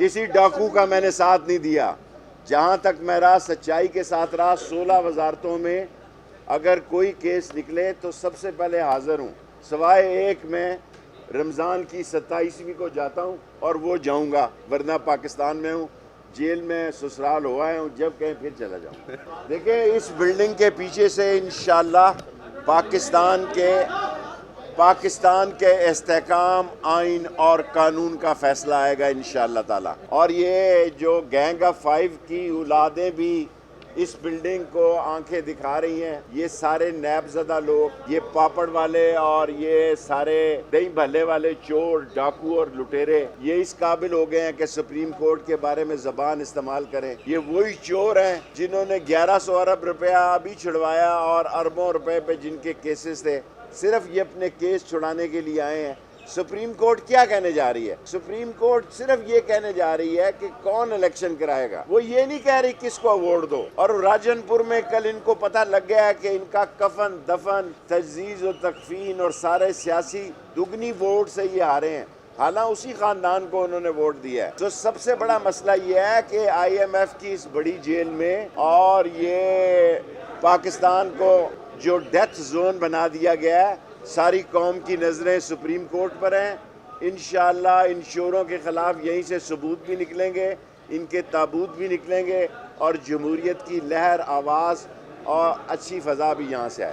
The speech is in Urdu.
کسی ڈاکو کا میں نے ساتھ نہیں دیا. جہاں تک میں رہا سچائی کے ساتھ رہا. 16 وزارتوں میں اگر کوئی کیس نکلے تو سب سے پہلے حاضر ہوں. سوائے ایک میں رمضان کی 27ویں کو جاتا ہوں اور وہ جاؤں گا، ورنہ پاکستان میں ہوں، جیل میں سسرال ہوا ہے ہوں، جب کہیں پھر چلا جاؤں. دیکھیں اس بلڈنگ کے پیچھے سے انشاءاللہ پاکستان کے استحکام، آئین اور قانون کا فیصلہ آئے گا انشاءاللہ تعالی. اور یہ جو گینگ آف 5 کی اولادیں بھی اس بلڈنگ کو آنکھیں دکھا رہی ہیں. یہ سارے نیب زدہ لوگ، یہ پاپڑ والے اور یہ سارے دہی بھلے والے چور، ڈاکو اور لٹیرے، یہ اس قابل ہو گئے ہیں کہ سپریم کورٹ کے بارے میں زبان استعمال کریں. یہ وہی چور ہیں جنہوں نے 1100 ارب روپیہ ابھی چھڑوایا اور اربوں روپے پہ جن کے کیسز تھے. صرف یہ اپنے کیس چھڑانے کے لیے آئے ہیں. سپریم کورٹ کیا کہنے جا رہی ہے؟ سپریم کورٹ صرف یہ کہنے جا رہی ہے کہ کون الیکشن کرائے گا. وہ یہ نہیں کہہ رہی کس کو ووٹ دو. اور راجن پور میں کل ان کو پتہ لگ گیا کہ ان کا کفن دفن، تجزیز و تکفین اور سارے سیاسی دگنی ووٹ سے یہ ہارے ہیں. حالانکہ اسی خاندان کو انہوں نے ووٹ دیا ہے. تو سب سے بڑا مسئلہ یہ ہے کہ آئی ایم ایف کی اس بڑی جیل میں اور یہ پاکستان کو جو ڈیتھ زون بنا دیا گیا ہے، ساری قوم کی نظریں سپریم کورٹ پر ہیں. انشاءاللہ ان چوروں کے خلاف یہیں سے ثبوت بھی نکلیں گے، ان کے تابوت بھی نکلیں گے اور جمہوریت کی لہر، آواز اور اچھی فضا بھی یہاں سے آئے.